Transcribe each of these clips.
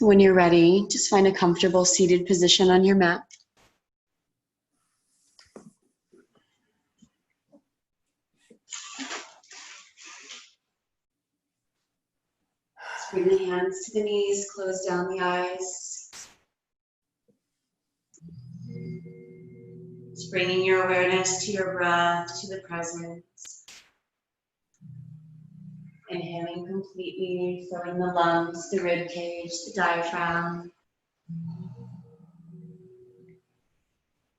When you're ready, just find a comfortable seated position on your mat. Bring the hands to the knees, close down the eyes. Just bringing your awareness to your breath, to the present. Inhaling completely, filling the lungs, the rib cage, the diaphragm.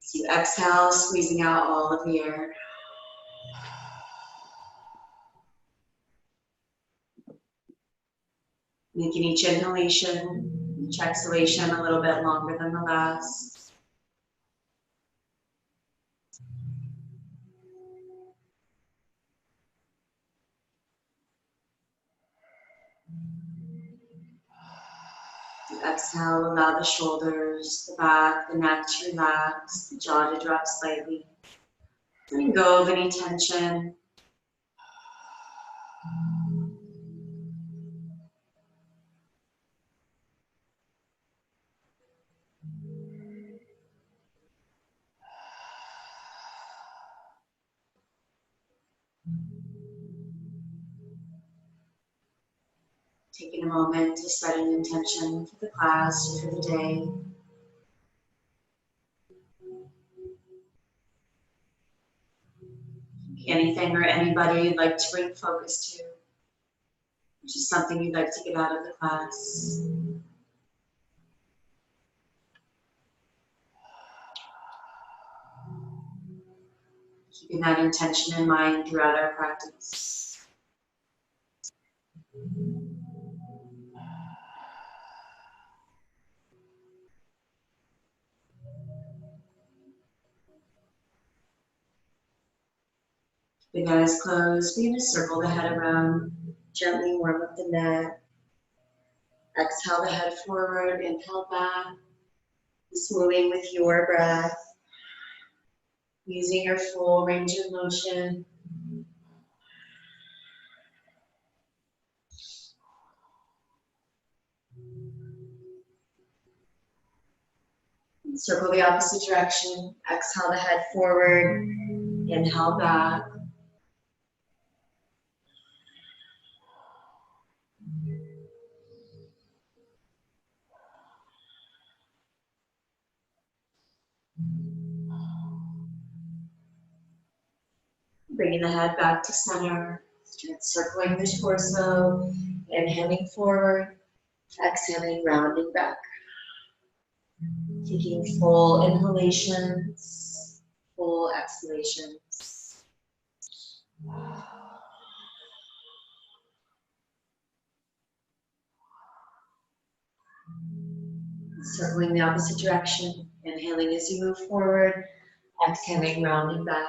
As you exhale, squeezing out all of the air. Making each inhalation, each exhalation a little bit longer than the last. Exhale, allow the shoulders, the back, the neck to relax, the jaw to drop slightly. Letting go of any tension. Taking a moment to set an intention for the class or for the day. Anything or anybody you'd like to bring focus to, which is something you'd like to get out of the class. Keeping that intention in mind throughout our practice. Keeping the eyes closed, begin to circle the head around, gently warm up the neck. Exhale the head forward, inhale back. Just moving with your breath, using your full range of motion. Circle the opposite direction. Exhale the head forward, inhale back. Bringing the head back to center. Start circling the torso, inhaling forward, exhaling, rounding back. Taking full inhalations, full exhalations. Circling the opposite direction, inhaling as you move forward, exhaling, rounding back.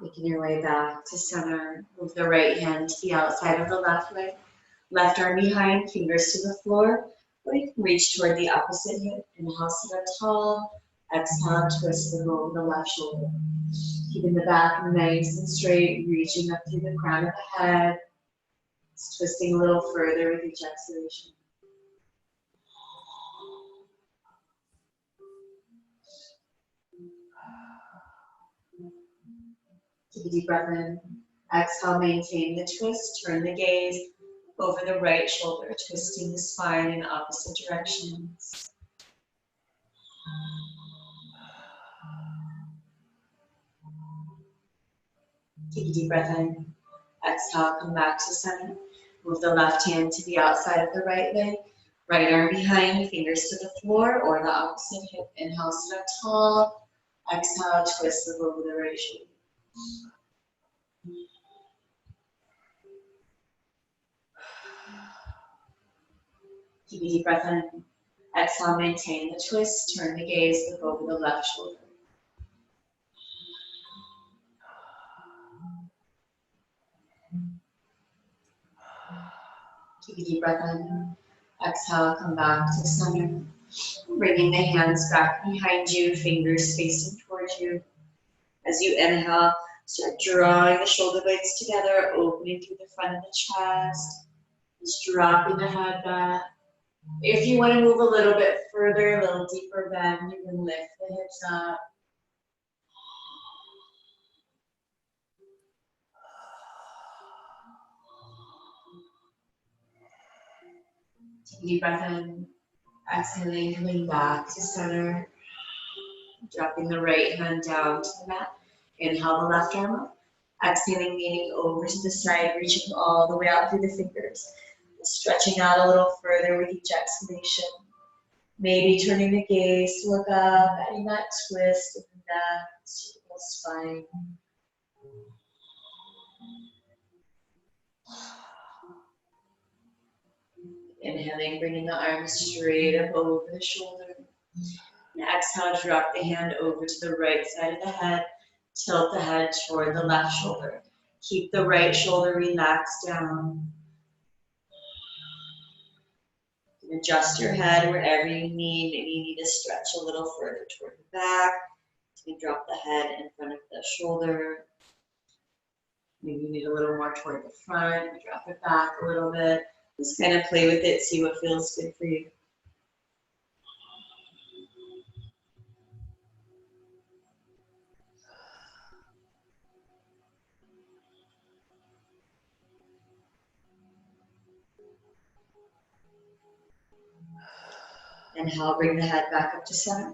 Making your way back to center. Move the right hand to the outside of the left leg. Left arm behind, fingers to the floor. Or you can reach toward the opposite hip. Inhale, sit up tall. Exhale, twist the bone of the left shoulder. Keeping the back nice and straight, reaching up through the crown of the head. Just twisting a little further with each exhalation. Take a deep breath in. Exhale, maintain the twist. Turn the gaze over the right shoulder, twisting the spine in opposite directions. Take a deep breath in. Exhale, come back to center. Move the left hand to the outside of the right leg. Right arm behind, fingers to the floor or the opposite hip. Inhale, sit up tall. Exhale, twist the over the right shoulder. Keep a deep breath in. Exhale, maintain the twist. Turn the gaze, look over the left shoulder. Keep a deep breath in. Exhale, come back to center. Bringing the hands back behind you, fingers facing towards you. As you inhale, start drawing the shoulder blades together, opening through the front of the chest. Just dropping the head back. If you want to move a little bit further, a little deeper bend, you can lift the hips up. Take a deep breath in. Exhaling, coming back to center. Dropping the right hand down to the mat. Inhale the left arm up. Exhaling, leaning over to the side, reaching all the way out through the fingers. Stretching out a little further with each exhalation. Maybe turning the gaze to look up, adding that twist of the neck, cervical spine. Inhaling, bringing the arms straight up over the shoulder. And exhale, drop the hand over to the right side of the head. Tilt the head toward the left shoulder. Keep the right shoulder relaxed down. Adjust your head wherever you need. Maybe you need to stretch a little further toward the back. So you drop the head in front of the shoulder. Maybe you need a little more toward the front. Drop it back a little bit. Just kind of play with it, see what feels good for you. Inhale, bring the head back up to center.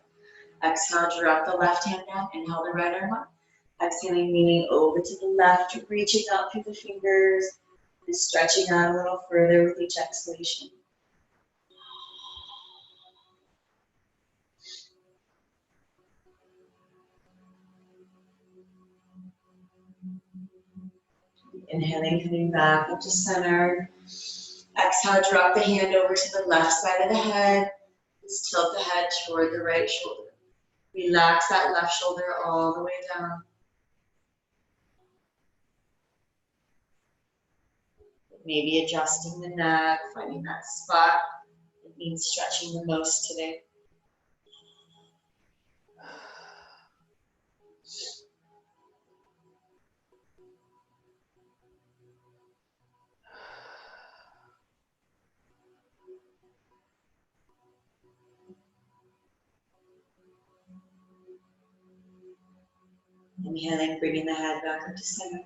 Exhale, drop the left hand down. Inhale the right arm up. Exhaling, leaning over to the left, reaching out through the fingers and stretching out a little further with each exhalation. Inhaling, coming back up to center. Exhale, drop the hand over to the left side of the head. Just tilt the head toward the right shoulder. Relax that left shoulder all the way down. Maybe adjusting the neck, finding that spot that needs stretching the most today. Inhaling, bringing the head back up to center.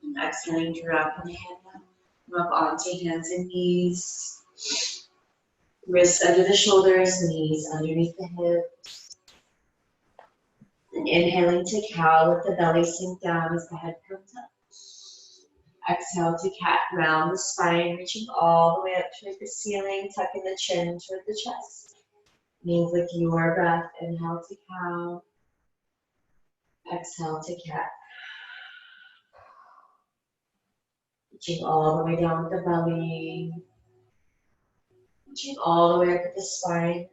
And exhaling, dropping the hand down. Come up onto hands and knees. Wrists under the shoulders, knees underneath the hips. And inhaling to cow, let the belly sink down as the head comes up. Exhale to cat, round the spine, reaching all the way up toward the ceiling, tucking the chin toward the chest. Move with your breath. Inhale to cow. Exhale to cat. Reaching all the way down with the belly. Reaching all the way up at the spine.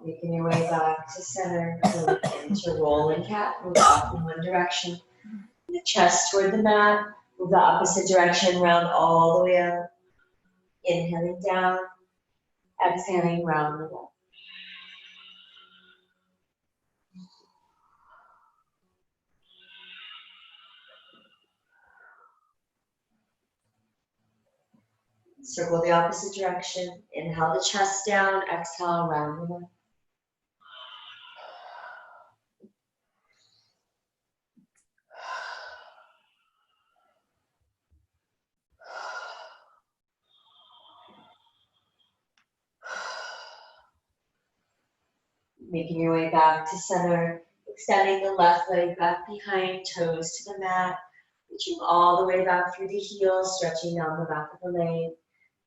Making your way back to center, into rolling cat, move up in one direction. The chest toward the mat, move the opposite direction, round all the way up. Inhaling down, exhaling, round the up. Circle the opposite direction, inhale the chest down, exhale, round the up. Making your way back to center, extending the left leg back behind, toes to the mat, reaching all the way back through the heels, stretching down the back of the leg.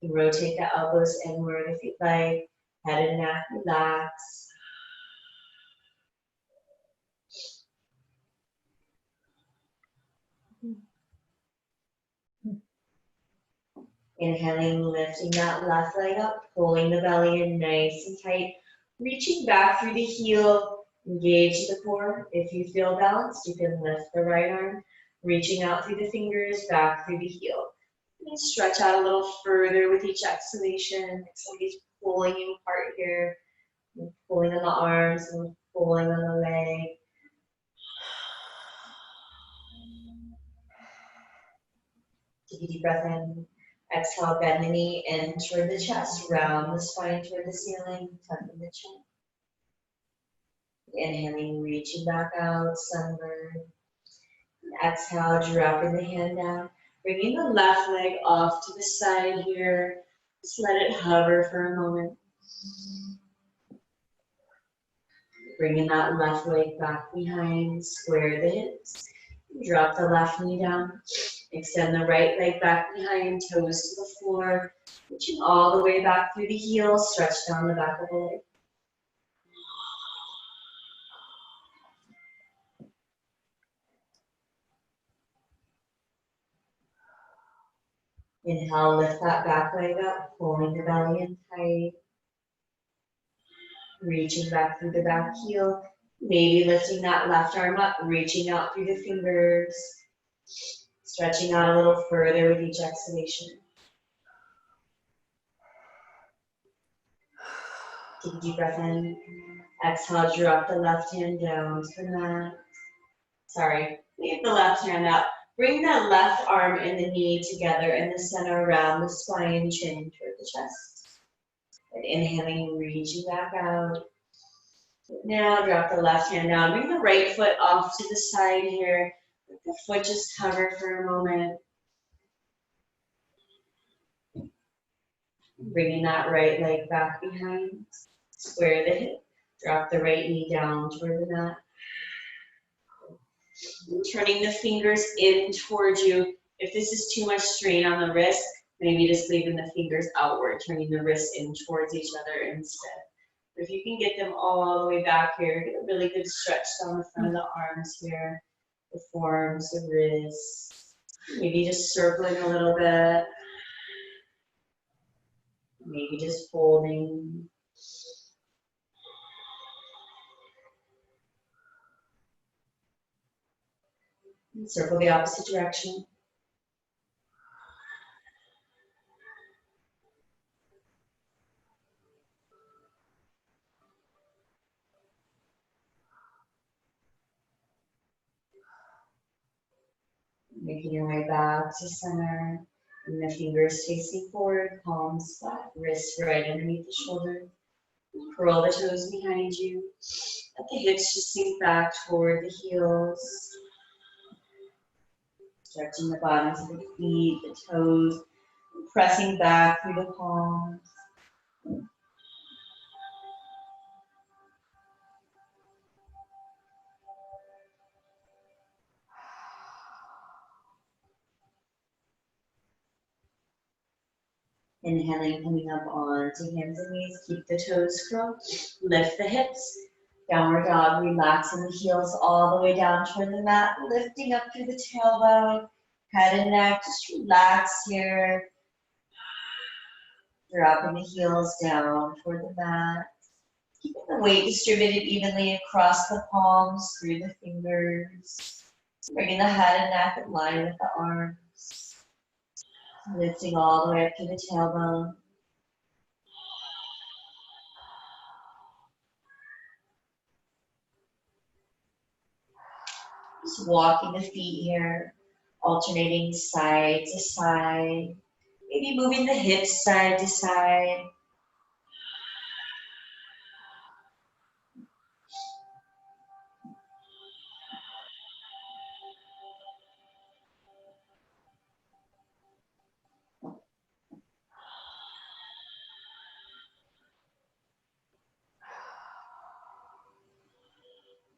You can rotate the elbows inward if you'd like, head and neck relax. Inhaling, lifting that left leg up, pulling the belly in nice and tight, reaching back through the heel, engage the core. If you feel balanced, you can lift the right arm, reaching out through the fingers, back through the heel. And stretch out a little further with each exhalation. Somebody's pulling you apart here, pulling on the arms and pulling on the leg. Take a deep breath in. Exhale, bend the knee in toward the chest, round the spine toward the ceiling, tucking the chin. Inhaling, reaching back out, sunburn. Exhale, dropping the hand down. Bringing the left leg off to the side here. Just let it hover for a moment. Bringing that left leg back behind, square the hips. Drop the left knee down. Extend the right leg back behind, toes to the floor. Reaching all the way back through the heel, stretch down the back of the leg. Inhale, lift that back leg up, pulling the belly in tight. Reaching back through the back heel. Maybe lifting that left arm up, reaching out through the fingers. Stretching out a little further with each exhalation. Take a deep breath in. Exhale, drop the left hand down to the mat. Sorry, leave the left hand up. Bring that left arm and the knee together in the center around the spine, chin toward the chest. And inhaling, reaching back out. Now drop the left hand down. Bring the right foot off to the side here. Let the foot just hover for a moment. Bringing that right leg back behind. Square the hip. Drop the right knee down toward the mat. Turning the fingers in towards you. If this is too much strain on the wrist, maybe just leaving the fingers outward, turning the wrists in towards each other instead. If you can get them all the way back here, get a really good stretch down the front of the arms here, the forearms, the wrists. Maybe just circling a little bit. Maybe just folding. And circle the opposite direction. Making your way back to center. And the fingers facing forward, palms flat, wrists right underneath the shoulder. Curl the toes behind you. Let the hips just sink back toward the heels. Stretching the bottoms of the feet, the toes, pressing back through the palms. Inhaling, coming up onto hands and knees. Keep the toes curled. Lift the hips. Downward dog, relaxing the heels all the way down toward the mat. Lifting up through the tailbone. Head and neck, just relax here. Dropping the heels down toward the mat. Keeping the weight distributed evenly across the palms, through the fingers. Bringing the head and neck in line with the arms. Lifting all the way up to the tailbone. Just walking the feet here, alternating side to side. Maybe moving the hips side to side.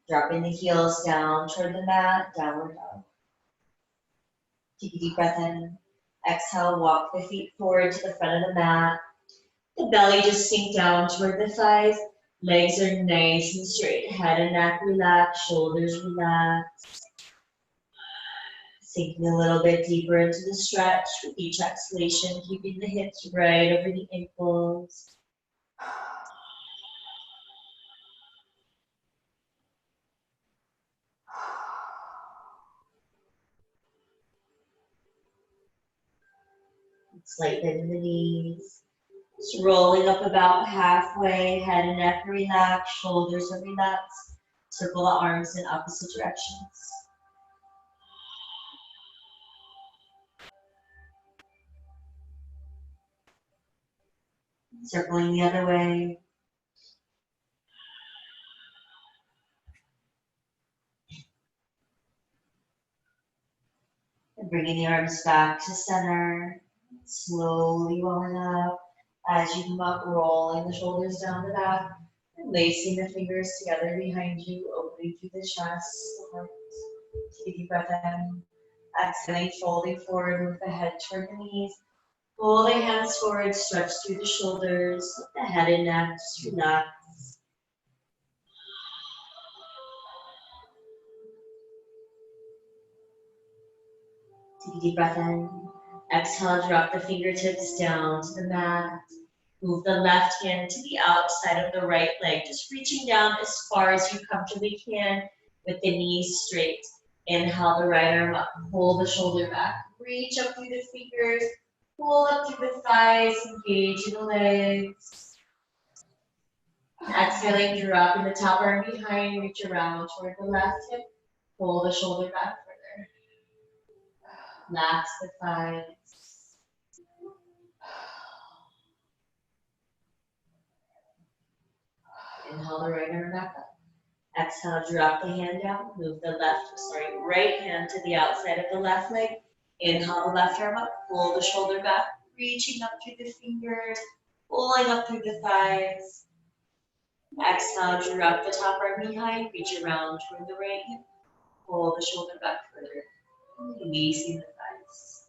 Dropping the heels down toward the mat, downward dog. Take a deep breath in. Exhale, walk the feet forward to the front of the mat. The belly just sink down toward the thighs. Legs are nice and straight. Head and neck relax, shoulders relax. Sinking a little bit deeper into the stretch with each exhalation, keeping the hips right over the ankles. Slight bend in the knees. Just rolling up about halfway, head and neck relax, shoulders are relaxed. Circle the arms in opposite directions. Circling the other way. And bringing the arms back to center. Slowly rolling up. As you come up, rolling the shoulders down the back. And lacing the fingers together behind you, opening through the chest, the heart. Take a deep breath in. Exhaling, folding forward, move the head toward the knees. Pull the hands forward, stretch through the shoulders, let the head and neck just relax. Take a deep breath in. Exhale, drop the fingertips down to the mat. Move the left hand to the outside of the right leg, just reaching down as far as you comfortably can with the knees straight. Inhale the right arm up, pull the shoulder back, reach up through the fingers, pull up through the thighs, engage in the legs. Exhaling, drop in the top arm behind, reach around toward the left hip, pull the shoulder back further. Relax the thighs. Inhale the right arm back up. Exhale, drop the hand down, move the right hand to the outside of the left leg. Inhale the left arm up, pull the shoulder back, reaching up through the fingers, pulling up through the thighs. Exhale, drop the top arm behind, reach around toward the right hip, pull the shoulder back further, releasing the thighs.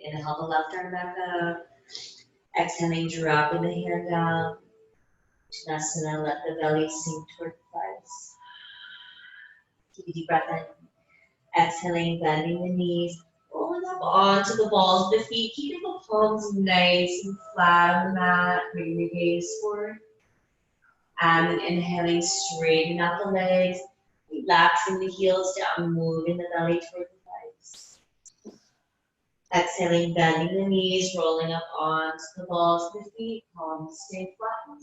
Inhale the left arm back up. Exhaling, dropping the hand down. Shanasana, let the belly sink toward the thighs. Take a deep breath in. Exhaling, bending the knees, rolling up onto the balls of the feet, keeping the palms nice and flat on the mat, bringing the gaze forward. And then inhaling, straighten out the legs, relaxing the heels down, moving the belly toward the thighs. Exhaling, bending the knees, rolling up onto the balls of the feet, palms stay flat.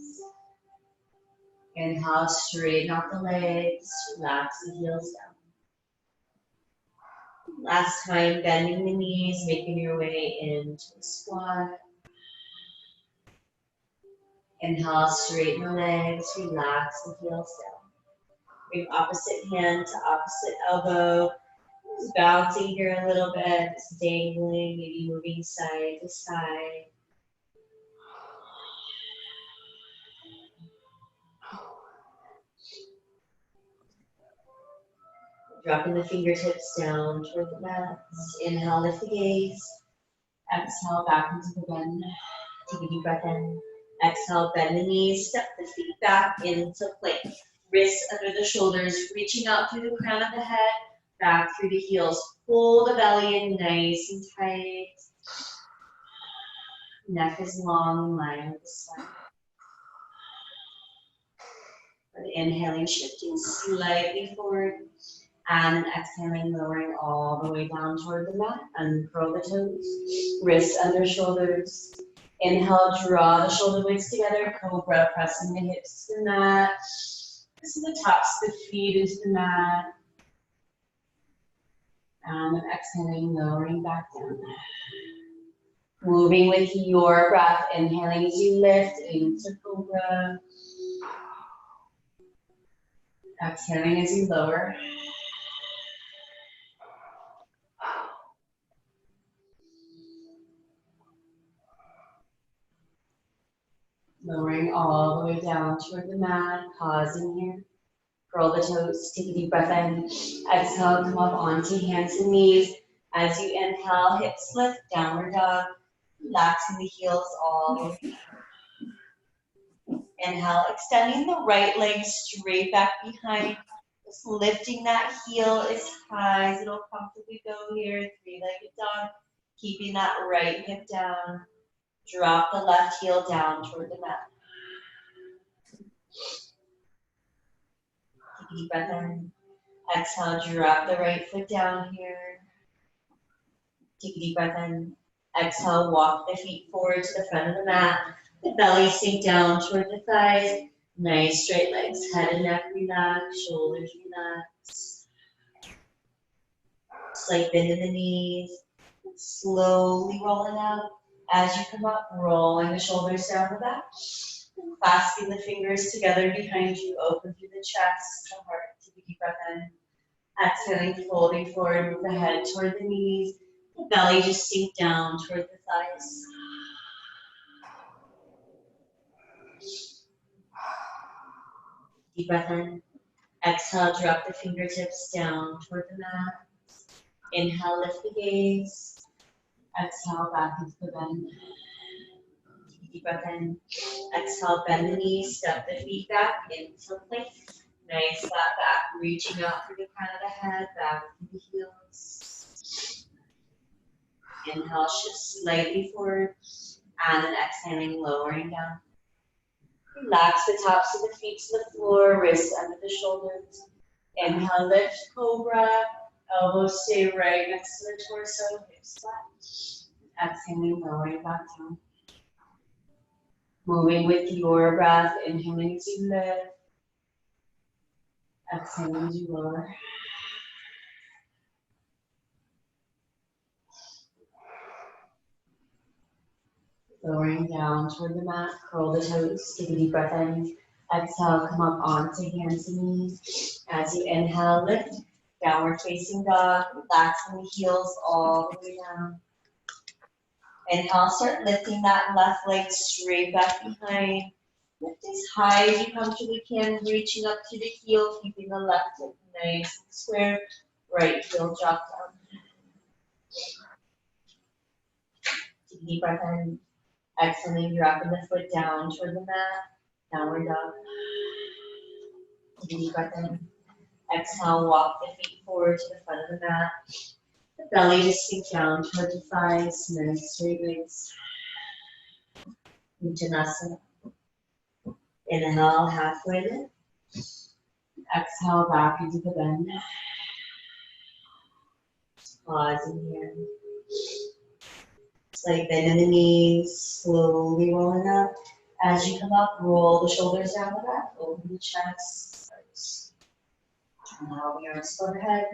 Inhale, straighten out the legs, relax the heels down. Last time, bending the knees, making your way into a squat. Inhale, straighten the legs, relax the heels down. Bring opposite hand to opposite elbow. Just bouncing here a little bit, just dangling, maybe moving side to side. Dropping the fingertips down toward the mat. Inhale, lift the gaze. Exhale, back into the bend. Take a deep breath in. Exhale, bend the knees, step the feet back into plank. Wrists under the shoulders, reaching out through the crown of the head, back through the heels. Pull the belly in nice and tight. Neck is long in line with the spine. Inhaling, shifting slightly forward. And exhaling, lowering all the way down toward the mat. Uncurl the toes. Wrists under shoulders. Inhale, draw the shoulder blades together. Cobra, pressing the hips to the mat. Pressing the tops of the feet into the mat. And exhaling, lowering back down. Moving with your breath. Inhaling as you lift into Cobra. Exhaling as you lower. Lowering all the way down toward the mat, pausing here. Curl the toes, take a deep breath in. Exhale, come up onto hands and knees. As you inhale, hips lift, downward dog. Relaxing the heels all the way down. Inhale, extending the right leg straight back behind. Just lifting that heel as high as it'll comfortably go here. Three-legged dog. Keeping that right hip down. Drop the left heel down toward the mat. Take a deep breath in. Exhale, drop the right foot down here. Take a deep breath in. Exhale, walk the feet forward to the front of the mat. The belly sink down toward the thighs. Nice straight legs. Head and neck relax. Shoulders relax. Slight bend in the knees. Slowly rolling out. As you come up, rolling the shoulders down the back. Clasping the fingers together behind you. Open through the chest, the heart. Take a deep breath in. Exhaling, folding forward, move the head toward the knees. The belly just sink down toward the thighs. Deep breath in. Exhale, drop the fingertips down toward the mat. Inhale, lift the gaze. Exhale, back into the bend. Deep breath in. Exhale, bend the knees, step the feet back into plank. Nice flat back, reaching out through the crown of the head, back through the heels. Inhale, shift slightly forward, and then exhaling, lowering down. Relax the tops of the feet to the floor, wrists under the shoulders. Inhale, lift, cobra. Elbows stay right next to the torso, hips flat. Exhaling, lowering back down. Moving with your breath, inhaling as you lift. Exhaling as you lower. Lowering down toward the mat, curl the toes, take a deep breath in. Exhale, come up onto hands and knees. As you inhale, lift, downward facing dog, relaxing the heels all the way down. Inhale, start lifting that left leg straight back behind. Lift as high as you comfortably can, reaching up to the heel, keeping the left hip nice and square. Right heel drop down. Take a deep breath in. Exhaling, dropping the foot down toward the mat. Downward dog. Take a deep breath in. Exhale, walk the feet forward to the front of the mat. The belly just sink down toward the thighs. Nice straight legs. Uttanasana. Inhale, halfway lift. Exhale, back into the bend. Pause in here. Slight bend in the knees, slowly rolling up. As you come up, roll the shoulders down the back, open the chest. Allow the arms overhead.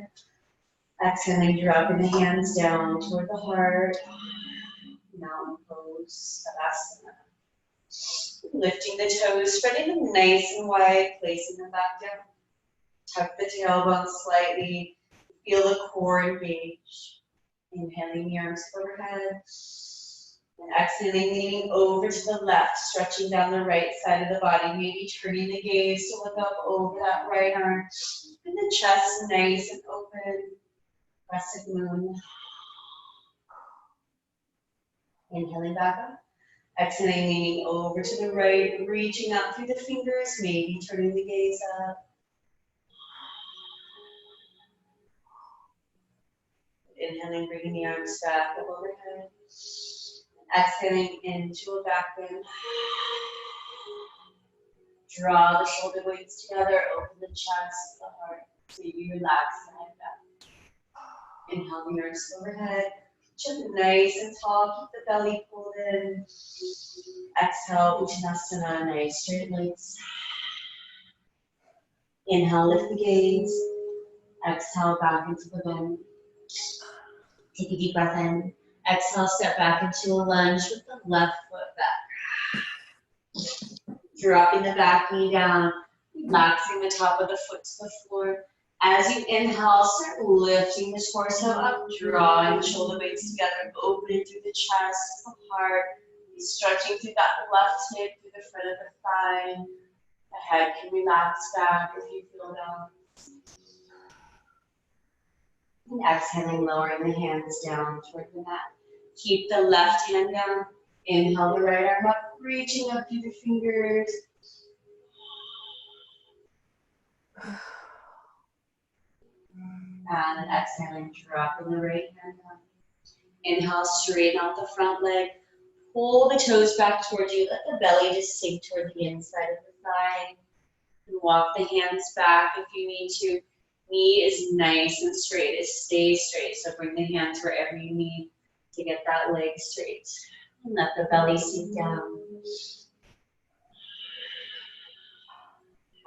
Exhaling, dropping the hands down toward the heart. Mountain pose, Savasana. Lifting the toes, spreading them nice and wide, placing them back down. Tuck the tailbone slightly. Feel the core engage. Inhaling the arms overhead. And exhaling, leaning over to the left, stretching down the right side of the body, maybe turning the gaze to look up over that right arm. And the chest nice and open. Crescent moon. Inhaling back up. Exhaling, leaning over to the right, reaching up through the fingers, maybe turning the gaze up. Inhaling, bringing the arms back up overhead. Exhaling into a back bend. Draw the shoulder blades together, open the chest, the heart, so you relax the head back. Inhale the arms overhead. Chin nice and tall, keep the belly pulled in. Exhale, Uttanasana, nice straight legs. Inhale, lift the gaze. Exhale, back into the bend. Take a deep breath in. Exhale, step back into a lunge with the left foot back. Dropping the back knee down, relaxing the top of the foot to the floor. As you inhale, start lifting the torso up, drawing the shoulder blades together, opening through the chest, the heart, stretching through that left hip, through the front of the thigh. The head can relax back if you feel down. And exhaling, lowering the hands down toward the mat. Keep the left hand down. Inhale the right arm up, reaching up through the fingers. And exhaling, dropping the right hand down. Inhale, straighten out the front leg. Pull the toes back towards you. Let the belly just sink toward the inside of the thigh. And walk the hands back if you need to. Knee is nice and straight. It stays straight. So bring the hands wherever you need to get that leg straight. And let the belly sink down.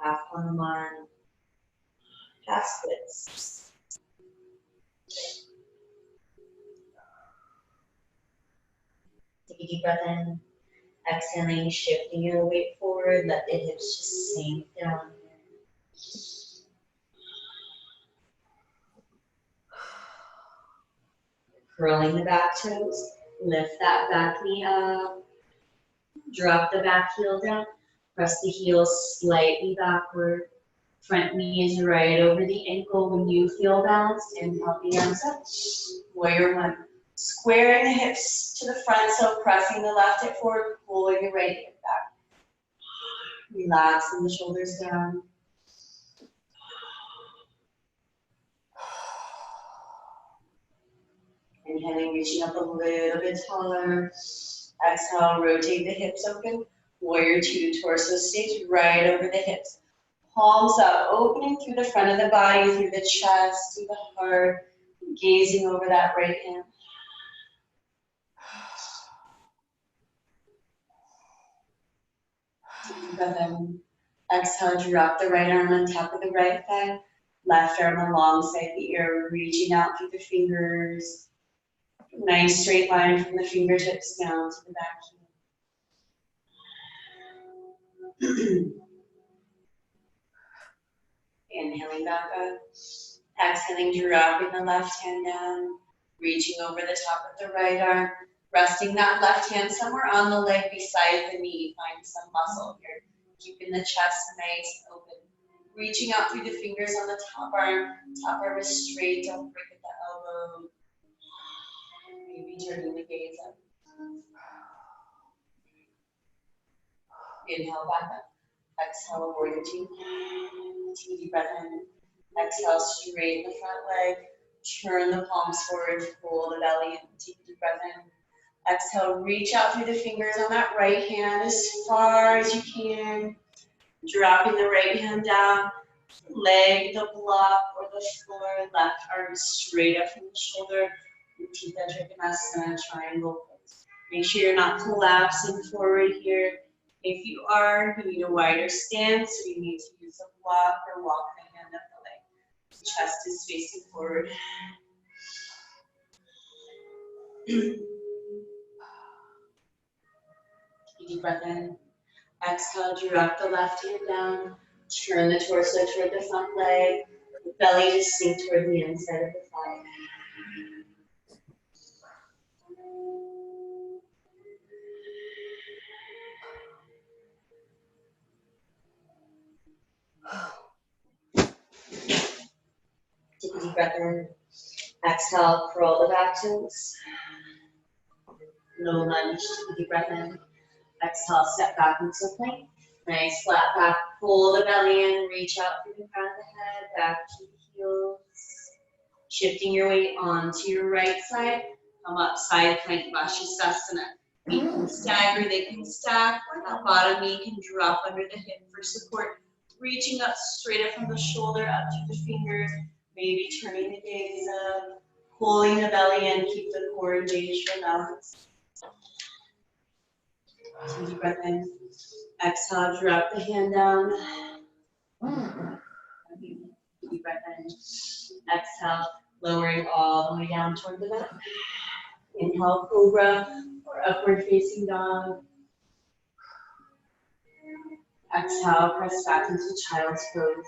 Half Hanuman. Half splits. Take a deep breath in. Exhaling, shifting your weight forward. Let the hips just sink down here. Curling the back toes. Lift that back knee up. Drop the back heel down. Press the heels slightly backward. Front knee is right over the ankle. When you feel balanced, inhale the arms up. Warrior one. Squaring the hips to the front, so pressing the left hip forward, pulling the right hip back. Relaxing the shoulders down. Inhaling, reaching up a little bit taller. Exhale, rotate the hips open. Warrior two, torso stays right over the hips. Palms up, opening through the front of the body, through the chest, through the heart, gazing over that right hand. Deep breath in. Exhale, drop the right arm on top of the right thigh. Left arm alongside the ear, reaching out through the fingers. Nice straight line from the fingertips down to the back heel. Inhaling back up. Exhaling, dropping the left hand down. Reaching over the top of the right arm. Resting that left hand somewhere on the leg beside the knee. Find some muscle here. Keeping the chest nice and open. Reaching out through the fingers on the top arm. Top arm is straight, don't break at the elbow. Maybe turning the gaze up. Inhale back up. Exhale, warrior two. Take a deep breath in. Exhale, straighten the front leg. Turn the palms forward, pull the belly in. Take a deep breath in. Exhale, reach out through the fingers on that right hand as far as you can. Dropping the right hand down. Leg, the block, or the floor. Left arm straight up from the shoulder. Utthita Trikonasana, triangle pose. Make sure you're not collapsing forward here. If you are, you need a wider stance, so you need to use a block or walk the hand up the leg. The chest is facing forward. Deep breath in. Exhale, drop the left hand down. Turn the torso toward the front leg. The belly just sink toward the inside of the thigh. Take a deep breath in. Exhale, curl the back toes. Low lunge. Take a deep breath in. Exhale, step back into plank. Nice flat back. Pull the belly in. Reach out through the crown of the head. Back to the heels. Shifting your weight onto your right side. Come up, side plank, Vashisthasana. Feet can stagger, they can stack, or that bottom knee can drop under the hip for support. Reaching up straight up from the shoulder, up to the fingers. Maybe turning the gaze up, pulling the belly in, keep the core engaged for balance. Take a deep breath in. Exhale, drop the hand down. Deep breath in. Exhale, lowering all the way down toward the back. Inhale, cobra or upward facing dog. Exhale, press back into child's pose.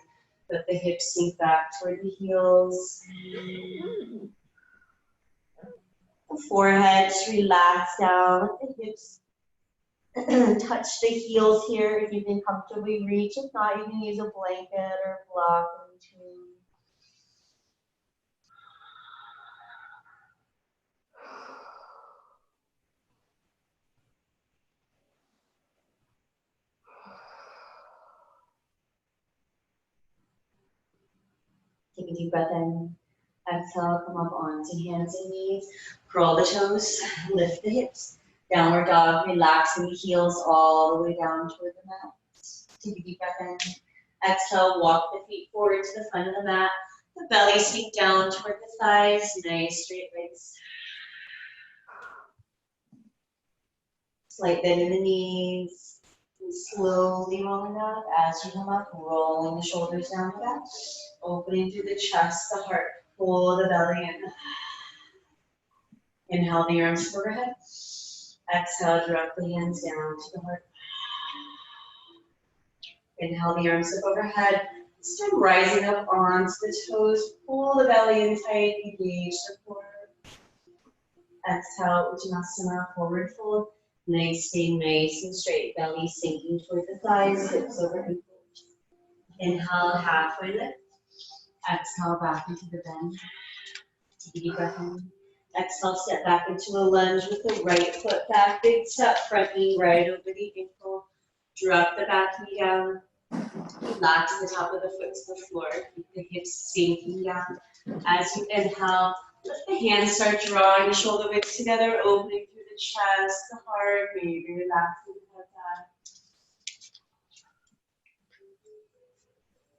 Let the hips sink back toward the heels. The forehead, just relax down. Let the hips touch the heels here if you can comfortably reach. If not, you can use a blanket or a block in between. a deep breath in. Exhale, come up onto hands and knees. Curl the toes, lift the hips. Downward dog, relaxing the heels all the way down toward the mat. Take a deep breath in. Exhale, walk the feet forward to the front of the mat. The belly sink down toward the thighs. Nice straight legs. Slight bend in the knees. And slowly rolling up as you come up, rolling the shoulders down the back. Opening through the chest, the heart. Pull the belly in. Inhale the arms overhead. Exhale, drop the hands down to the heart. Inhale the arms up overhead. Start rising up onto the toes. Pull the belly in tight. Engage the core. Exhale, Uttanasana, forward fold. Legs stay nice and straight. Belly sinking toward the thighs, hips over ankles. Inhale, halfway lift. Exhale, back into the bend. Take a deep breath in. Exhale, step back into a lunge with the right foot back. Big step, front knee right over the ankle. Drop the back knee down. Relax the top of the foot to the floor. Keep the hips sinking down. As you inhale, let the hands start drawing the shoulder blades together, opening through the chest, the heart, maybe relaxing the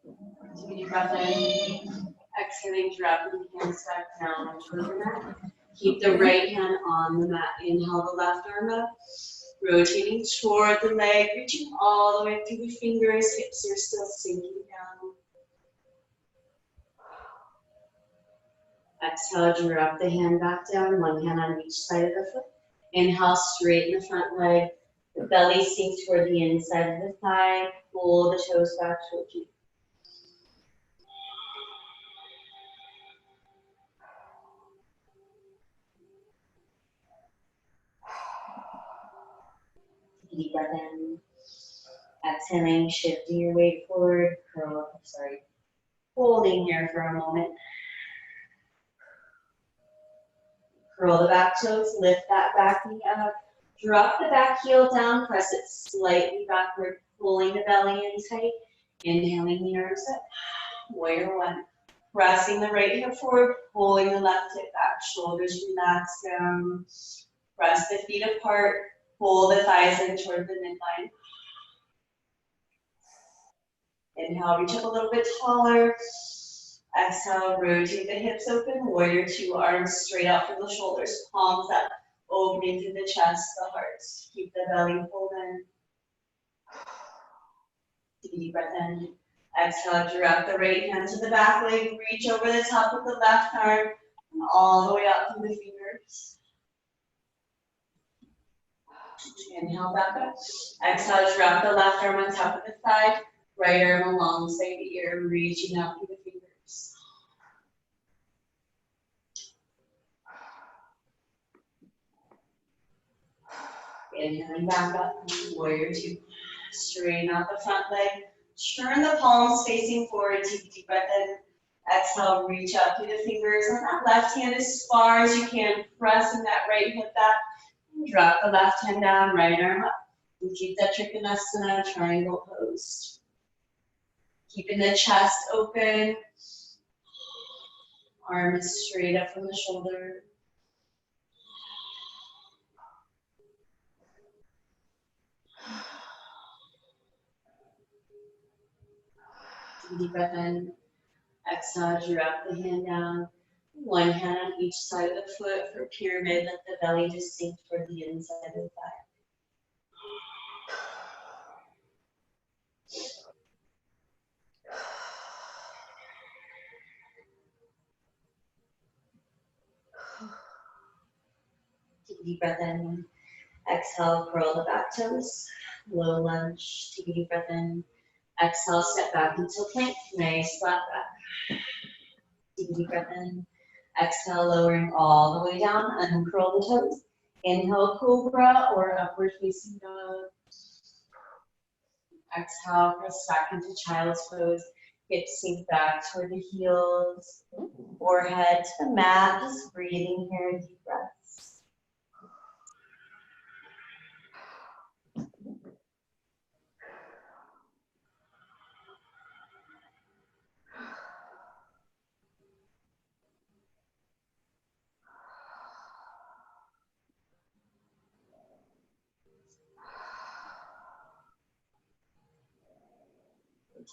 head. Take a deep breath in. Exhaling, dropping the hands back down toward the mat. Keep the right hand on the mat. Inhale the left arm up. Rotating toward the leg, reaching all the way through the fingers. Hips are still sinking down. Exhale, drop the hand back down, one hand on each side of the foot. Inhale, straighten the front leg. The belly sinks toward the inside of the thigh. Pull the toes back towards you. Deep breath in. Exhaling, shifting your weight forward. Holding here for a moment. Curl the back toes, lift that back knee up. Drop the back heel down, press it slightly backward, pulling the belly in tight. Inhaling the arms up. Warrior one. Pressing the right hip forward, pulling the left hip back. Shoulders relax down. Press the feet apart. Pull the thighs in toward the midline. Inhale, reach up a little bit taller. Exhale, rotate the hips open. Warrior two, arms straight out from the shoulders, palms up, opening through the chest, the heart. Keep the belly pulled in. Take a deep breath in. Exhale, drop the right hand to the back leg. Reach over the top of the left arm, and all the way up through the fingers. Inhale, back up. Exhale, drop the left arm on top of the thigh. Right arm alongside the ear, reaching out through the fingers. Inhaling back up, warrior two. Straighten out the front leg. Turn the palms facing forward. Take a deep breath in. Exhale, reach out through the fingers. On that left hand as far as you can. Pressing that right hip back. Drop the left hand down, right arm up. And keep that Trikonasana triangle pose. Keeping the chest open. Arms straight up from the shoulder. Take a deep breath in. Exhale, drop the hand down. One hand on each side of the foot for pyramid. Let the belly just sink toward the inside of the thigh. Take a deep breath in. Exhale, curl the back toes. Low lunge. Take a deep breath in. Exhale, step back into plank. Nice flat back. Take a deep breath in. Exhale, lowering all the way down. Uncurl the toes. Inhale, cobra or upward facing dog. Exhale, press back into child's pose. Hips sink back toward the heels. Forehead to the mat. Just breathing here, deep breaths.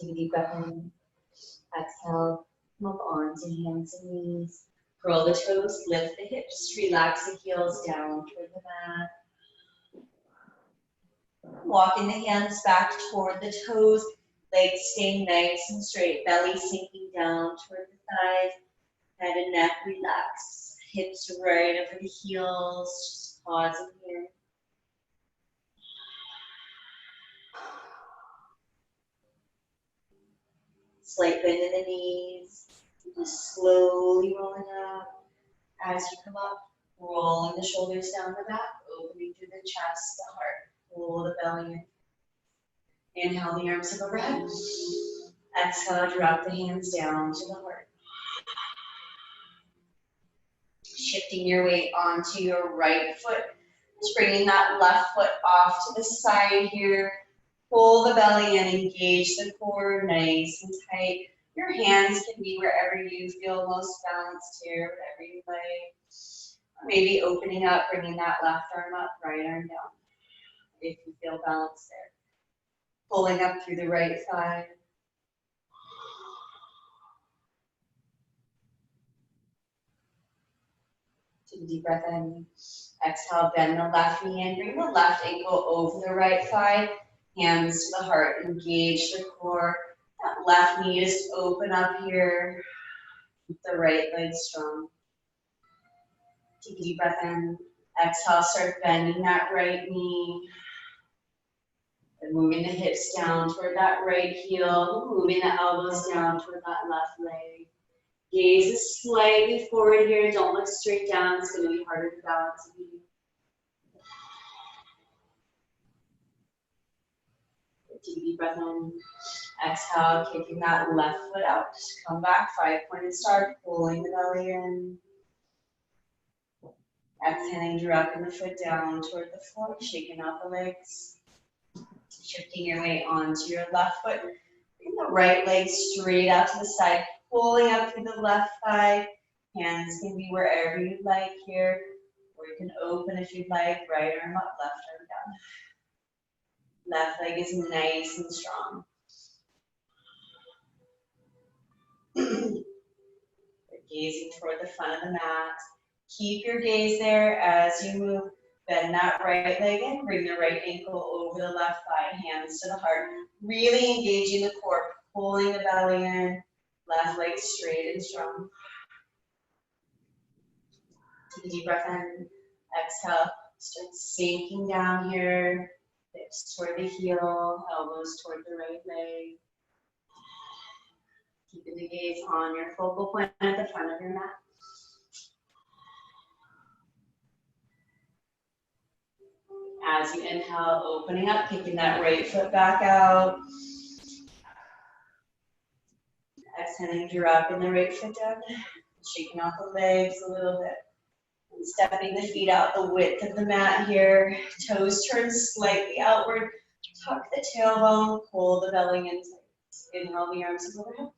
Take a deep breath in. Exhale, come up onto hands and knees. Curl the toes, lift the hips, relax the heels down toward the mat. Walking the hands back toward the toes, legs staying nice and straight, belly sinking down toward the thighs, head and neck relax, hips right over the heels, just pausing here. Slight bend in the knees, just slowly rolling up. As you come up, rolling the shoulders down the back, opening through the chest, the heart, pull the belly in. Inhale the arms up overhead. Exhale, drop the hands down to the heart. Shifting your weight onto your right foot. Just bringing that left foot off to the side here. Pull the belly in, engage the core nice and tight. Your hands can be wherever you feel most balanced here, whatever you like. Maybe opening up, bringing that left arm up, right arm down. If you feel balanced there. Pulling up through the right thigh. Take a deep breath in. Exhale, bend the left knee and bring the left ankle over the right thigh. Hands to the heart, engage the core. That left knee just open up here. Keep the right leg strong. Take a deep breath in. Exhale, start bending that right knee. And moving the hips down toward that right heel. Moving the elbows down toward that left leg. Gaze is slightly forward here. Don't look straight down. It's going to be harder to balance. Take a deep breath in. Exhale, kicking that left foot out. Just come back, 5-pointed start, pulling the belly in. Exhaling, dropping the foot down toward the floor, shaking out the legs. Shifting your weight onto your left foot. Bring the right leg straight out to the side, pulling up through the left thigh. Hands can be wherever you'd like here, or you can open if you'd like, right arm up, left arm down. Left leg is nice and strong. Gazing toward the front of the mat. Keep your gaze there as you move. Bend that right leg in, bring the right ankle over the left thigh, hands to the heart. Really engaging the core, pulling the belly in, left leg straight and strong. Take a deep breath in, exhale, start sinking down here, hips toward the heel, elbows toward the right leg. Keeping the gaze on your focal point at the front of your mat. As you inhale, opening up, kicking that right foot back out. Exhaling, dropping the right foot down, shaking off the legs a little bit. And stepping the feet out the width of the mat here. Toes turn slightly outward. Tuck the tailbone, pull the belly in. Inhale the arms overhead.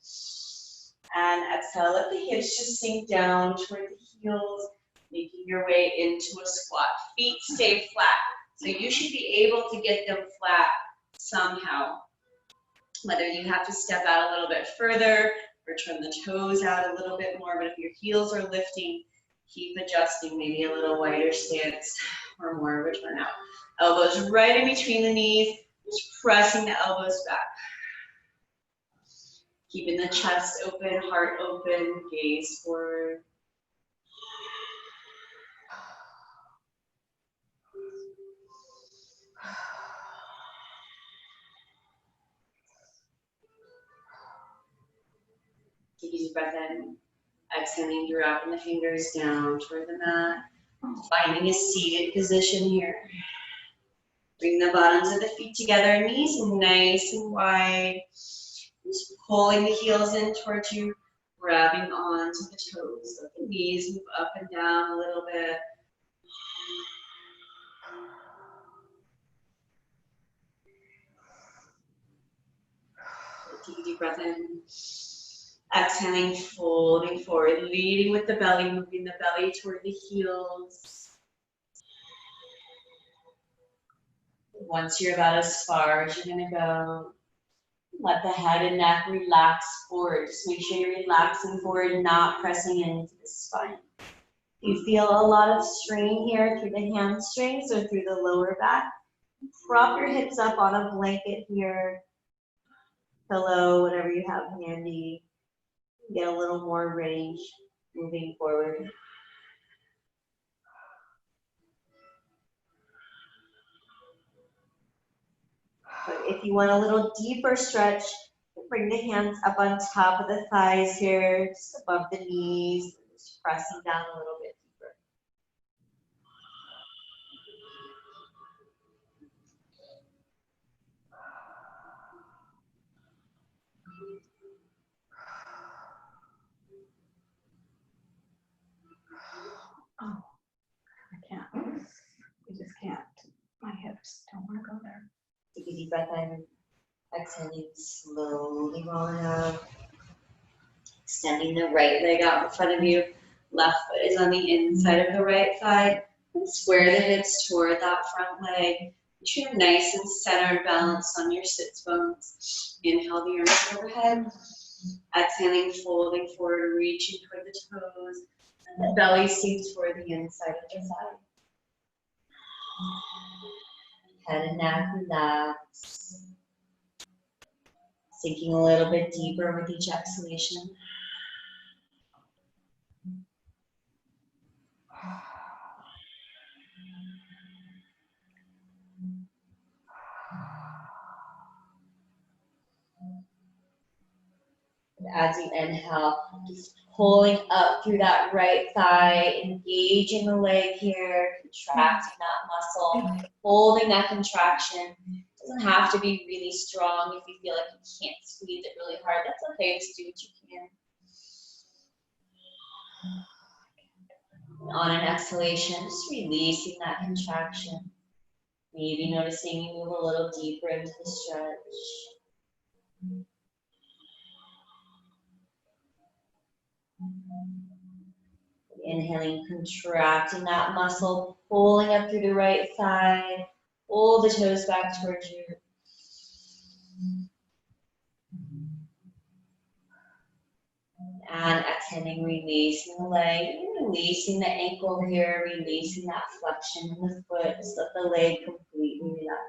And exhale, let the hips just sink down toward the heels, making your way into a squat. Feet stay flat. So you should be able to get them flat somehow. Whether you have to step out a little bit further or turn the toes out a little bit more, but if your heels are lifting, keep adjusting, maybe a little wider stance or more of a turn out. Elbows right in between the knees, just pressing the elbows back. Keeping the chest open, heart open, gaze forward. Take a deep breath in. Exhaling, dropping the fingers down toward the mat. Finding a seated position here. Bring the bottoms of the feet together, knees nice and wide. Just pulling the heels in towards you, grabbing onto the toes. Let the knees move up and down a little bit. Take a deep breath in. Exhaling, folding forward, leading with the belly, moving the belly toward the heels. Once you're about as far as you're going to go, Let the head and neck relax forward. Just make sure you're relaxing forward, not pressing into the spine. You feel a lot of strain here through the hamstrings or through the lower back. Prop your hips up on a blanket here, pillow, whatever you have handy. Get a little more range moving forward. But if you want a little deeper stretch, bring the hands up on top of the thighs here, just above the knees, just pressing down a little bit deeper. Oh, I can't. I just can't. My hips don't want to go there. Take a deep breath in. Exhaling slowly, rolling up. Extending the right leg out in front of you. Left foot is on the inside of the right thigh. And square the hips toward that front leg. Make sure you're nice and centered, balanced on your sits bones. Inhale the arms overhead. Exhaling, folding forward, reaching toward the toes. And the belly sinks toward the inside of the thigh. Head and neck relax. Sinking a little bit deeper with each exhalation. As you inhale, just pulling up through that right thigh, engaging the leg here, contracting that muscle, holding that contraction. It doesn't have to be really strong. If you feel like you can't squeeze it really hard, that's okay, just do what you can. On an exhalation, just releasing that contraction. Maybe noticing you move a little deeper into the stretch. Inhaling, contracting that muscle, pulling up through the right thigh. Pull the toes back towards you. And exhaling, releasing the leg, releasing the ankle here, releasing that flexion in the foot. Just let the leg completely relax.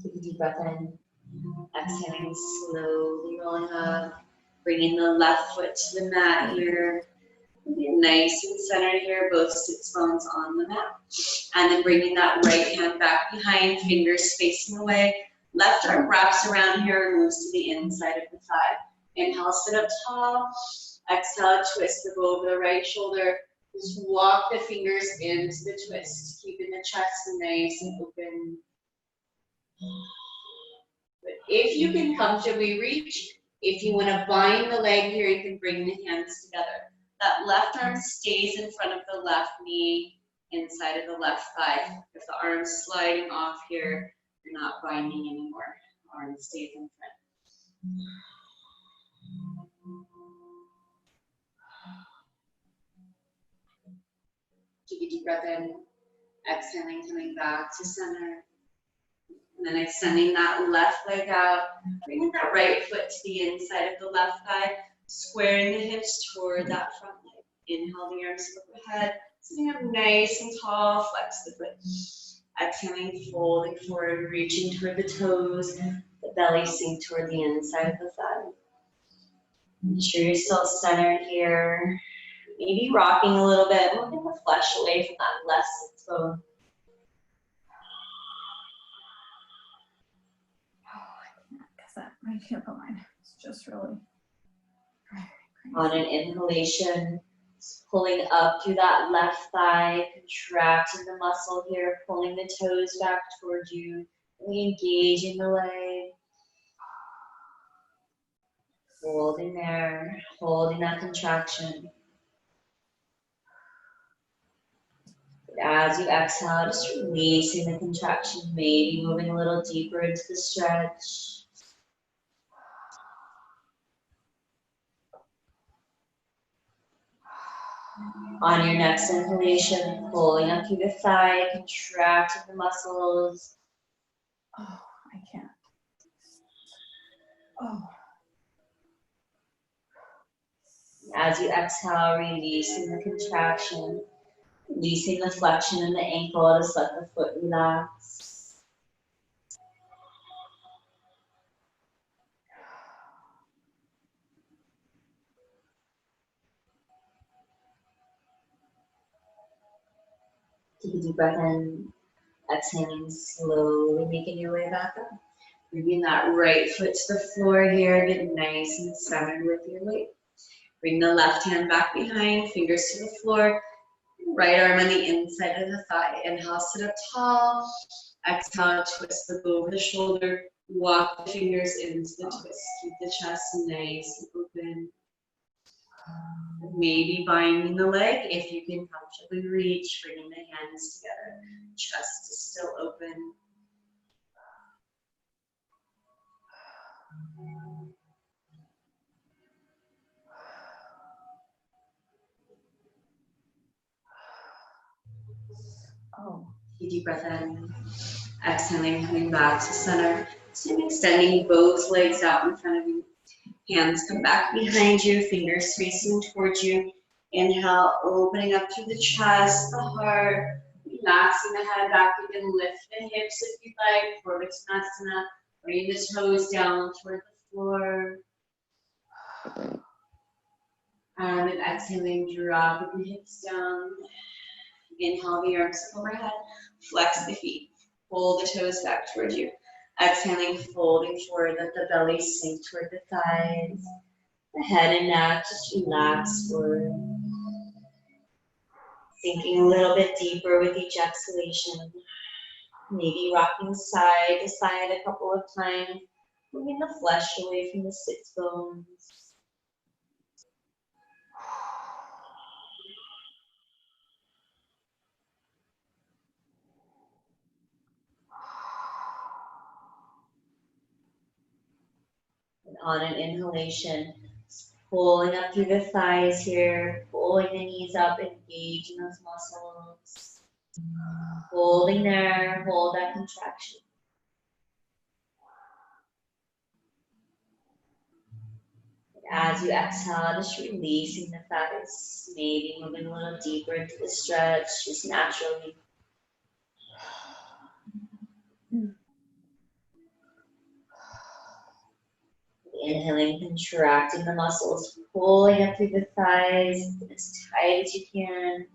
Take a deep breath in. Exhaling, slowly rolling up. Bringing the left foot to the mat here. Get nice and centered here, both sits bones on the mat. And then bringing that right hand back behind, fingers facing away. Left arm wraps around here and moves to the inside of the thigh. Inhale, sit up tall. Exhale, twist the bow over the right shoulder. Just walk the fingers into the twist, keeping the chest nice and open. But if you can comfortably reach, if you want to bind the leg here, you can bring the hands together. That left arm stays in front of the left knee, inside of the left thigh. If the arm's sliding off here, you're not binding anymore. Arm stays in front. Take a deep breath in, exhaling, coming back to center. And then extending that left leg out, bringing that right foot to the inside of the left thigh, squaring the hips toward that front leg. Inhale the arms overhead, sitting up nice and tall, flex the foot. Exhaling, folding forward, reaching toward the toes, the belly sink toward the inside of the thigh. Make sure you're still centered here. Maybe rocking a little bit, moving the flesh away from that left sit bone. My hip line is just really crazy. On an inhalation, pulling up through that left thigh, contracting the muscle here, pulling the toes back towards you, really engaging the leg. Holding there, holding that contraction. As you exhale, just releasing the contraction, maybe moving a little deeper into the stretch. On your next inhalation, pulling up through the thigh, contracting the muscles. Oh, I can't. Oh. As you exhale, releasing the contraction, releasing the flexion in the ankle, just let the foot relax. Take a deep breath in, exhaling slowly, making your way back up. Bringing that right foot to the floor here, get nice and centered with your weight. Bring the left hand back behind, fingers to the floor, right arm on the inside of the thigh. Inhale, sit up tall. Exhale, twist the bow over the shoulder. Walk the fingers into the twist. Keep the chest nice and open. Maybe binding the leg if you can comfortably reach, bringing the hands together. Chest is still open. Oh. Take a deep breath in. Exhaling, coming back to center. So extending both legs out in front of you. Hands come back behind you, fingers facing towards you. Inhale, opening up through the chest, the heart, relaxing the head back. You can lift the hips if you'd like, for Uttanasana. Bring the toes down toward the floor. And exhaling, drop the hips down. Inhale, the arms overhead. Flex the feet. Pull the toes back towards you. Exhaling, folding forward, let the belly sink toward the thighs. The head and neck just relax forward. Sinking a little bit deeper with each exhalation. Maybe rocking side to side a couple of times. Moving the flesh away from the sits bones. And on an inhalation, pulling up through the thighs here, pulling the knees up, engaging those muscles. Holding there, hold that contraction. As you exhale, just releasing the thighs, maybe moving a little deeper into the stretch, just naturally. Inhaling, contracting the muscles, pulling up through the thighs as tight as you can.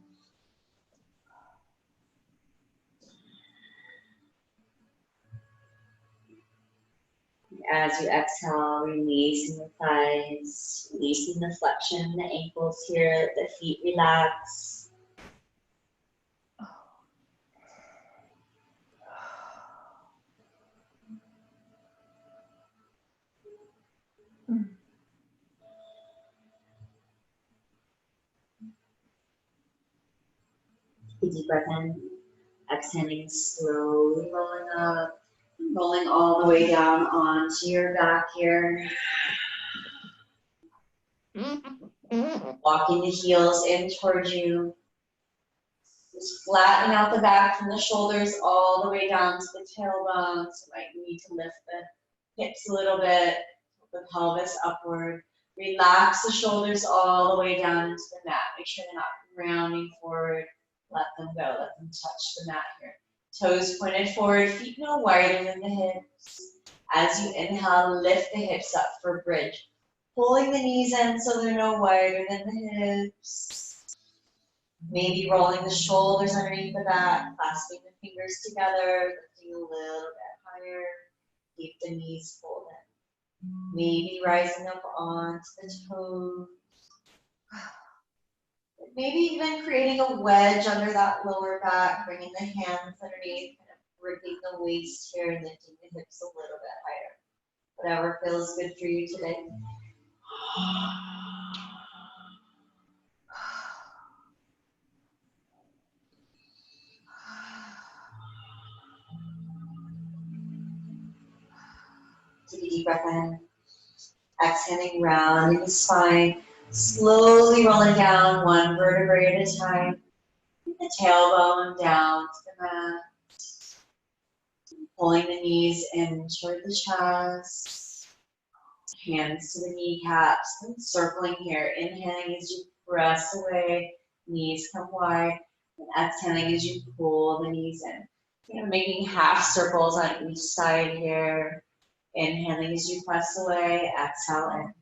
As you exhale, releasing the thighs, releasing the flexion in the ankles here, the feet relax. Take a deep breath in, exhaling, slowly rolling up, rolling all the way down onto your back here. Walking the heels in towards you. Just flattening out the back from the shoulders all the way down to the tailbone. So might need to lift the hips a little bit, the pelvis upward. Relax the shoulders all the way down into the mat. Make sure they're not rounding forward. Let them go. Let them touch the mat here. Toes pointed forward, feet no wider than the hips. As you inhale, lift the hips up for bridge. Pulling the knees in so they're no wider than the hips. Maybe rolling the shoulders underneath the back, clasping the fingers together, lifting a little bit higher. Keep the knees folded. Maybe rising up onto the toes. Maybe even creating a wedge under that lower back, bringing the hands underneath, kind of gripping the waist here and lifting the hips a little bit higher. Whatever feels good for you today. Take a deep breath in. Exhaling, rounding the spine. Slowly rolling down one vertebrae at a time. The tailbone down to the mat. Pulling the knees in toward the chest. Hands to the kneecaps. And circling here. Inhaling as you press away. Knees come wide. And exhaling as you pull the knees in. Making half circles on each side here. Inhaling as you press away. Exhale in.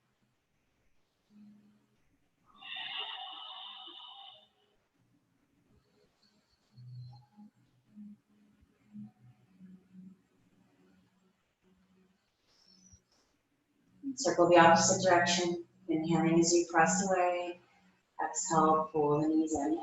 Circle the opposite direction. Inhaling as you press away. Exhale, pull the knees in.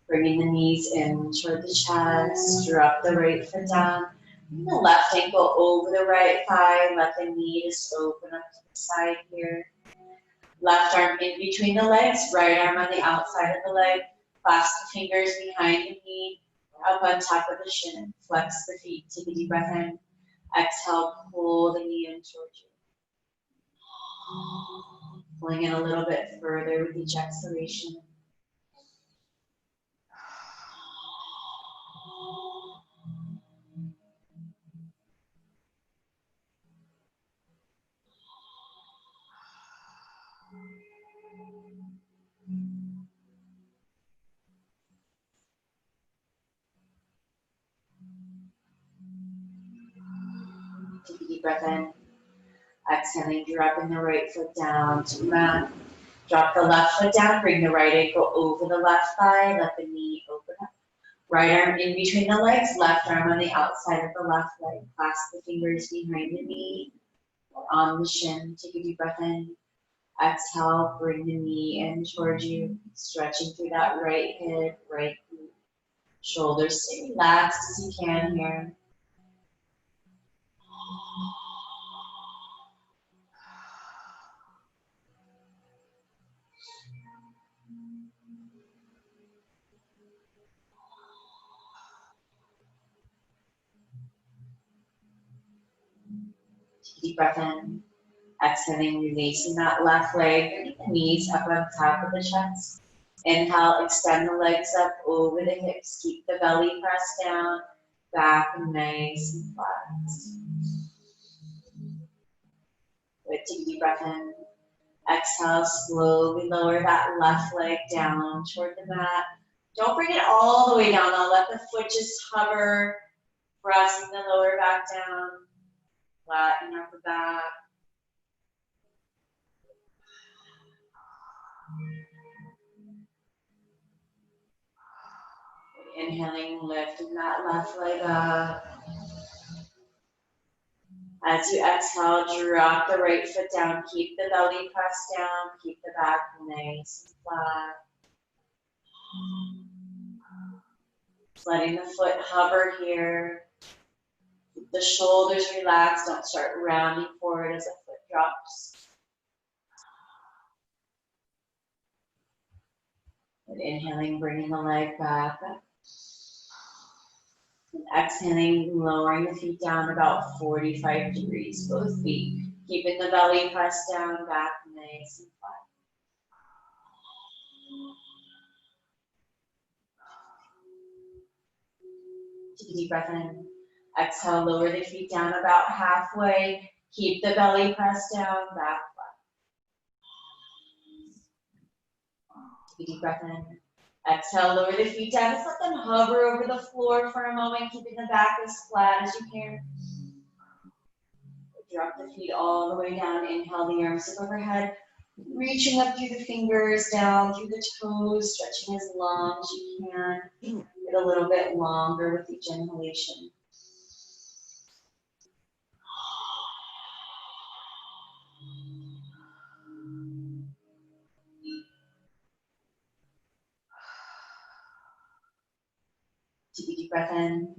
Bringing the knees in toward the chest. Drop the right foot down. Bring the left ankle over the right thigh. Let the knee just open up to the side here. Left arm in between the legs. Right arm on the outside of the leg. Clasp the fingers behind the knee. Up on top of the shin. Flex the feet. Take a deep breath in. Exhale, pull the knee in towards you. Pulling in a little bit further with each exhalation. Take a deep breath in. Exhaling, dropping the right foot down to the mat. Drop the left foot down, bring the right ankle over the left thigh, let the knee open up. Right arm in between the legs, left arm on the outside of the left leg. Clasp the fingers behind the knee or on the shin. Take a deep breath in. Exhale, bring the knee in towards you, stretching through that right hip, right glute. Shoulders stay relaxed as you can here. Take a deep breath in. Exhaling, releasing that left leg, bring the knees up on top of the chest. Inhale, extend the legs up over the hips. Keep the belly pressed down, back nice and flat. Good, take a deep breath in. Exhale, slowly lower that left leg down toward the mat. Don't bring it all the way down. I'll let the foot just hover, pressing the lower back down, flatten out the back. Inhaling, lifting that left leg up. As you exhale, drop the right foot down. Keep the belly pressed down. Keep the back nice and flat. Just letting the foot hover here. Keep the shoulders relaxed. Don't start rounding forward as the foot drops. And inhaling, bringing the leg back up. And exhaling, lowering the feet down about 45 degrees, both feet. Keeping the belly pressed down, back nice and flat. Take a deep breath in. Exhale, lower the feet down about halfway. Keep the belly pressed down, back flat. Take a deep breath in. Exhale, lower the feet down. Just let them hover over the floor for a moment, keeping the back as flat as you can. Drop the feet all the way down. Inhale, the arms up overhead. Reaching up through the fingers, down through the toes, stretching as long as you can. Get a little bit longer with each inhalation. Take a deep breath in.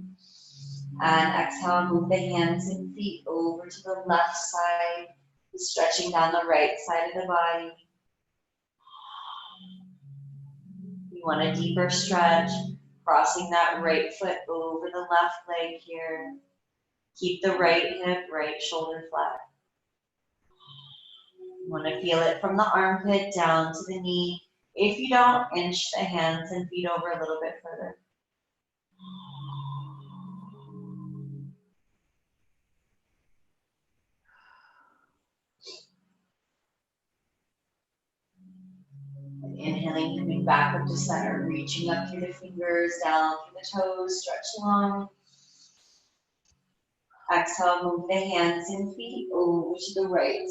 And exhale, move the hands and feet over to the left side, stretching down the right side of the body. You want a deeper stretch, crossing that right foot over the left leg here. Keep the right hip, right shoulder flat. You want to feel it from the armpit down to the knee. If you don't, inch the hands and feet over a little bit further. And inhaling, coming back up to center, reaching up through the fingers, down through the toes, stretch long. Exhale, move the hands and feet over to the right.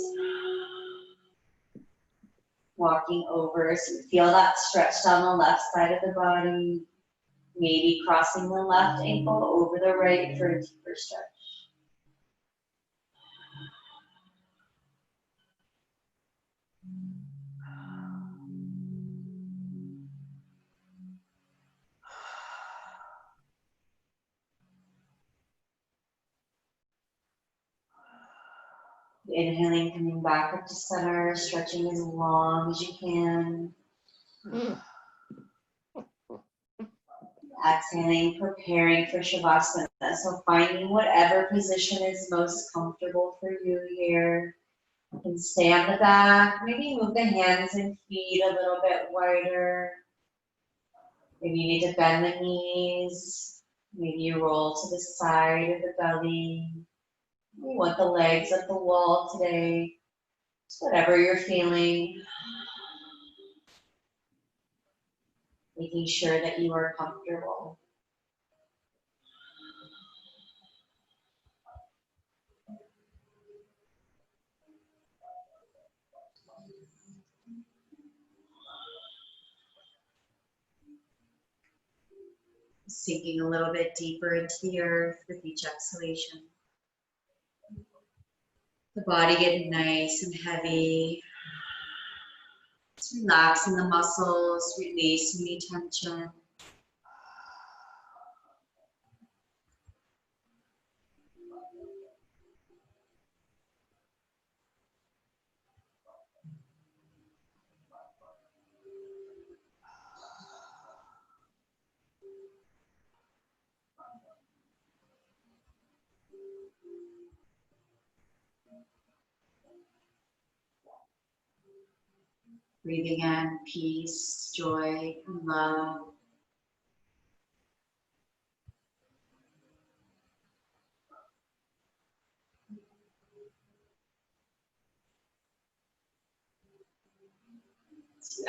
Walking over, so you feel that stretch down the left side of the body. Maybe crossing the left ankle over the right for a deeper stretch. Inhaling, coming back up to center, stretching as long as you can. Exhaling, preparing for Shavasana. So finding whatever position is most comfortable for you here. You can stay on the back, maybe move the hands and feet a little bit wider. Maybe you need to bend the knees. Maybe you roll to the side of the belly. You want the legs at the wall today. Just whatever you're feeling. Making sure that you are comfortable. Sinking a little bit deeper into the earth with each exhalation. The body getting nice and heavy. Just relaxing the muscles, releasing any tension. Breathing in peace, joy, and love.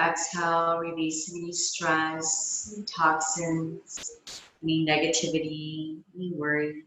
Exhale, releasing any stress, any toxins, any negativity, any worry.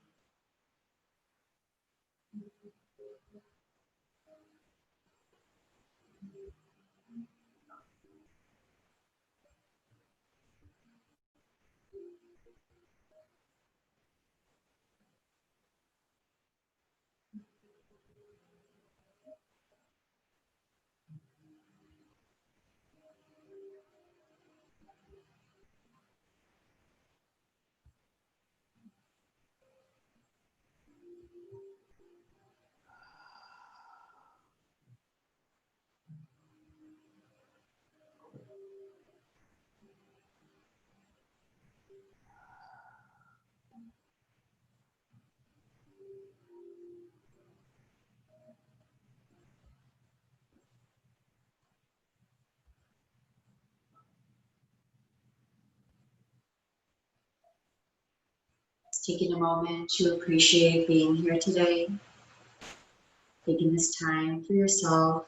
Taking a moment to appreciate being here today. Taking this time for yourself.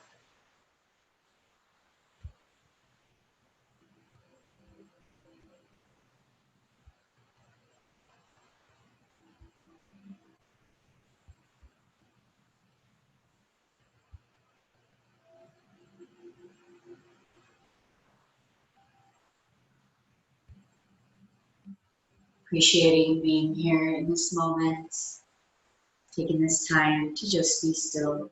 Appreciating being here in this moment. Taking this time to just be still.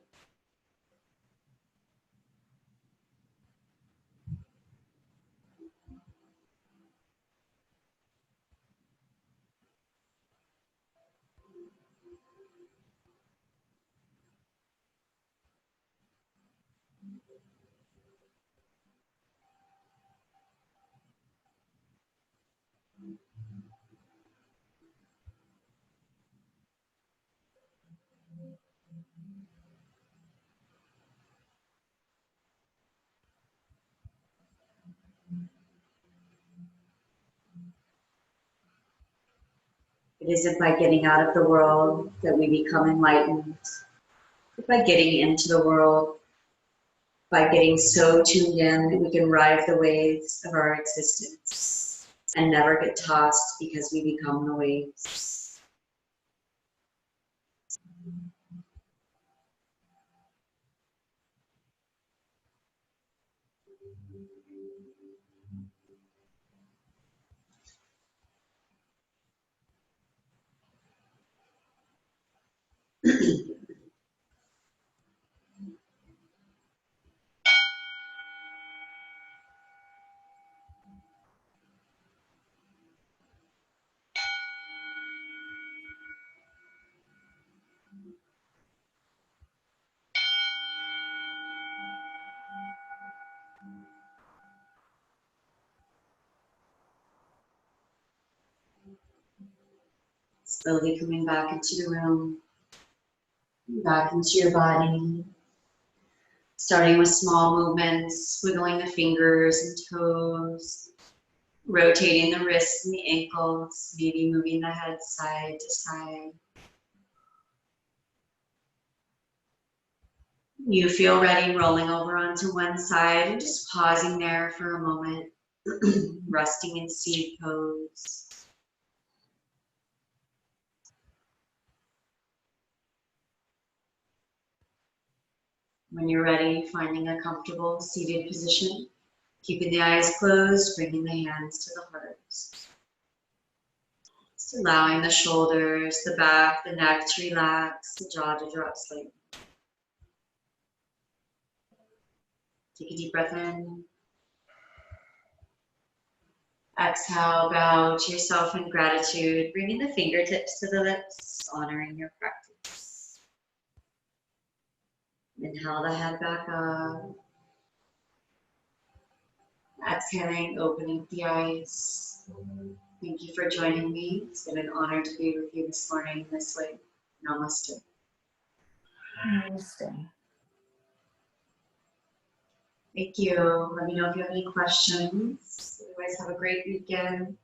It isn't by getting out of the world that we become enlightened, but by getting into the world, by getting so tuned in that we can ride the waves of our existence and never get tossed because we become the waves. Slowly coming back into the room, back into your body. Starting with small movements, wiggling the fingers and toes, rotating the wrists and the ankles, maybe moving the head side to side. You feel ready, rolling over onto one side and just pausing there for a moment, resting in seed pose. When you're ready, finding a comfortable seated position, keeping the eyes closed, bringing the hands to the heart. Just allowing the shoulders, the back, the neck to relax, the jaw to drop slightly. Take a deep breath in. Exhale, bow to yourself in gratitude, bringing the fingertips to the lips, honoring your practice. Inhale the head back up. Exhaling, opening the eyes. Thank you for joining me. It's been an honor to be with you this morning this way. Namaste. Namaste. Thank you. Let me know if you have any questions. Otherwise, have a great weekend.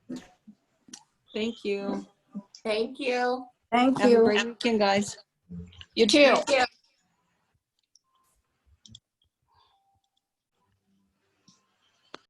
Thank you. Thank you. Thank Have a you. great weekend, guys. You too.